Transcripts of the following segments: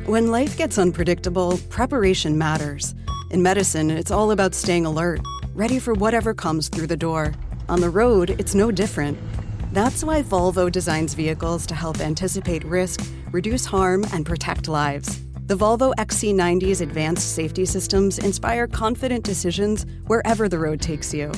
When life gets unpredictable, preparation matters. In medicine, it's all about staying alert, ready for whatever comes through the door. On the road, it's no different. That's why Volvo designs vehicles to help anticipate risk, reduce harm, and protect lives. The Volvo XC90's advanced safety systems inspire confident decisions wherever the road takes you.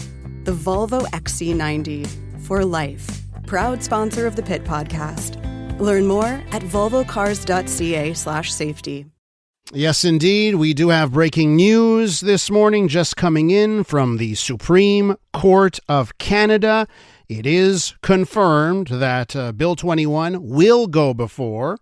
The Volvo XC90, for life. Proud sponsor of the Pit Podcast. Learn more at volvocars.ca/safety. Yes, indeed. We do have breaking news this morning just coming in from the Supreme Court of Canada. It is confirmed that Bill 21 will go before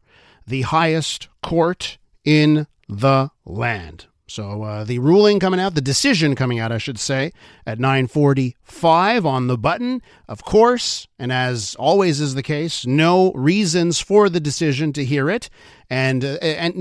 the highest court in the land. So the ruling coming out, the decision coming out, I should say, at 9:45 on the button. Of course, and as always is the case, no reasons for the decision to hear it. And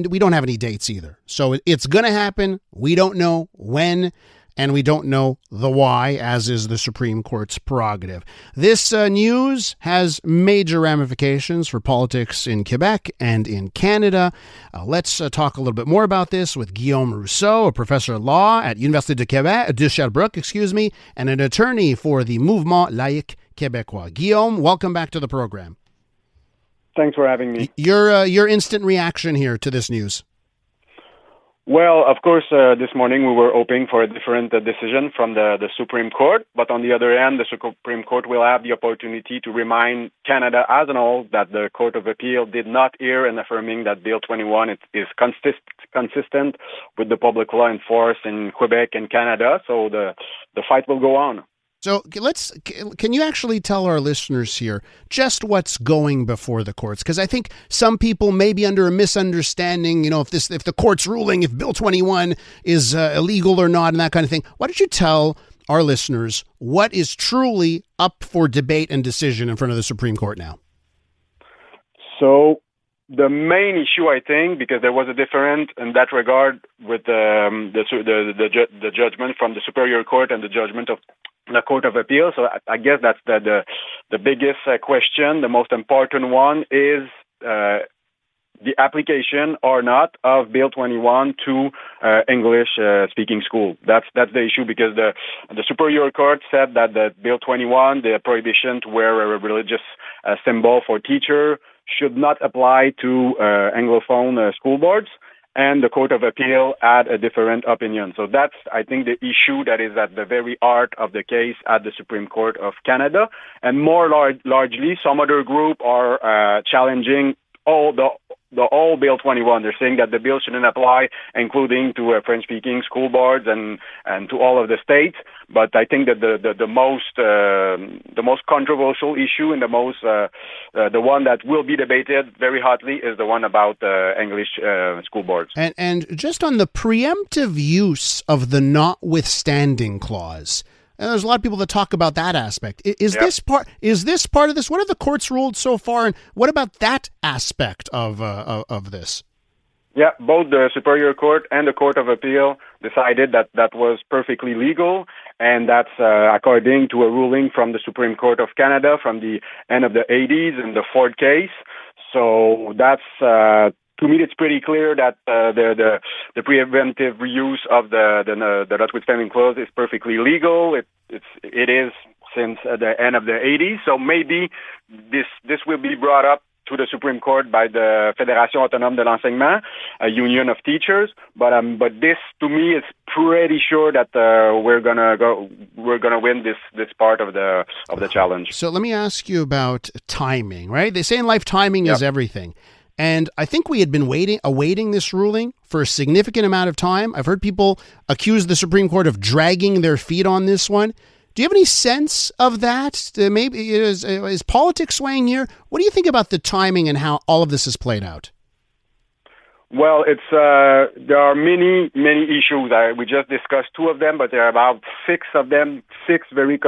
we don't have any dates either. So it's going to happen. We don't know when. And we don't know the why, as is the Supreme Court's prerogative. This news has major ramifications for politics in Quebec and in Canada. Let's talk a little bit more about this with Guillaume Rousseau, a professor of law at Université de Sherbrooke, and an attorney for the Mouvement Laïque Quebecois. Guillaume, welcome back to the program. Thanks for having me. Your instant reaction here to this news. Well, of course, this morning we were hoping for a different decision from the Supreme Court. But on the other hand, the Supreme Court will have the opportunity to remind Canada as an whole that the Court of Appeal did not err in affirming that Bill 21 is consistent with the public law enforced in Quebec and Canada. So the fight will go on. So can you actually tell our listeners here just what's going before the courts? Because I think some people may be under a misunderstanding, if the court's ruling, if Bill 21 is illegal or not and that kind of thing. Why don't you tell our listeners what is truly up for debate and decision in front of the Supreme Court now? So the main issue, I think, because there was a difference in that regard with the judgment from the Superior Court and the judgment of the Court of Appeal. So I guess that's the biggest question. The most important one is the application or not of Bill 21 to English speaking school. That's the issue, because the Superior Court said that the Bill 21, the prohibition to wear a religious symbol for teacher, should not apply to Anglophone school boards. And the Court of Appeal had a different opinion. So that's, I think, the issue that is at the very heart of the case at the Supreme Court of Canada. And more largely, some other group are challenging the whole Bill 21. They're saying that the bill shouldn't apply, including to French-speaking school boards and to all of the states. But I think that the most controversial issue and the one that will be debated very hotly is the one about English school boards. And just on the preemptive use of the notwithstanding clause. And there's a lot of people that talk about that aspect. Is this part of this? What have the courts ruled so far, and what about that aspect of this? Yeah, both the Superior Court and the Court of Appeal decided that was perfectly legal, and that's according to a ruling from the Supreme Court of Canada from the end of the 80s in the Ford case. So that's to me, it's pretty clear that the preventive use of the notwithstanding clause is perfectly legal. It is since the end of the 80s. So maybe this will be brought up to the Supreme Court by the Fédération Autonome de l'Enseignement, a union of teachers. But this, to me, is pretty sure that we're gonna win this part of the challenge. So let me ask you about timing. Right? They say in life, timing is everything. And I think we had been awaiting this ruling for a significant amount of time. I've heard people accuse the Supreme Court of dragging their feet on this one. Do you have any sense of that? Maybe is politics swaying here? What do you think about the timing and how all of this is played out? Well, there are many issues. We just discussed two of them, but there are about six of them, six very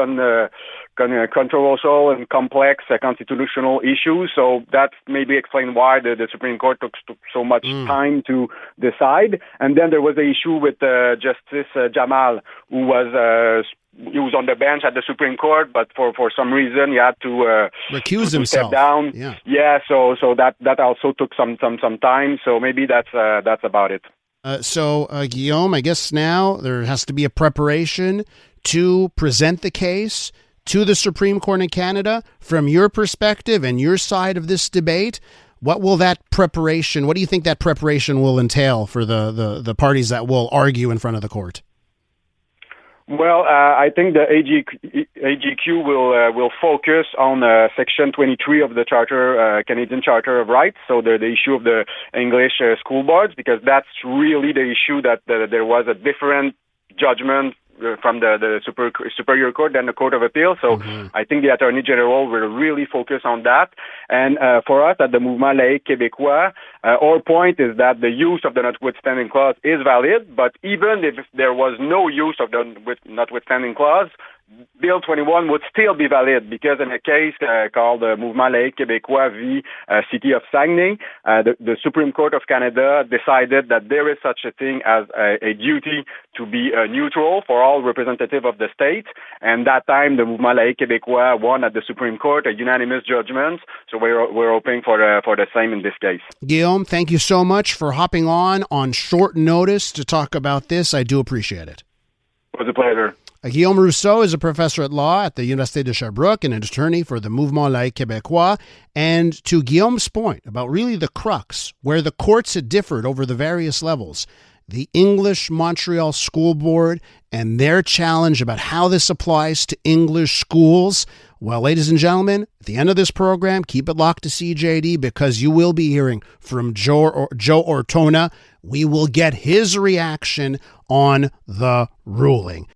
controversial and complex constitutional issues. So that maybe explains why the Supreme Court took so much time to decide. And then there was the issue with Justice Jamal, who was he was on the bench at the Supreme Court, but for some reason he had to recuse to himself. Step down. Yeah. So that also took some time. So maybe that's about it. So Guillaume, I guess now there has to be a preparation to present the case to the Supreme Court in Canada. From your perspective and your side of this debate, what do you think that preparation will entail for the parties that will argue in front of the court? Well, I think the AGQ will focus on Section 23 of the Charter, Canadian Charter of Rights, so the issue of the English school boards, because that's really the issue that there was a different judgment from the Superior Court than the Court of Appeal. So I think the Attorney General will really focus on that. And for us at the Mouvement Laïque Quebecois, our point is that the use of the notwithstanding clause is valid, but even if there was no use of the notwithstanding clause, Bill 21 would still be valid, because in a case called Mouvement Laïque Quebecois v. City of Saguenay, the Supreme Court of Canada decided that there is such a thing as a duty to be neutral for all representative of the state. And that time, the Mouvement Laïque Quebecois won at the Supreme Court, a unanimous judgment. So we're hoping for the same in this case. Guillaume, thank you so much for hopping on short notice to talk about this. I do appreciate it. It was a pleasure. Guillaume Rousseau is a professor at law at the Université de Sherbrooke and an attorney for the Mouvement Laïque Quebecois. And to Guillaume's point about really the crux, where the courts had differed over the various levels, the English Montreal School Board and their challenge about how this applies to English schools. Well, ladies and gentlemen, at the end of this program, keep it locked to CJD, because you will be hearing from Joe Ortona. We will get his reaction on the ruling.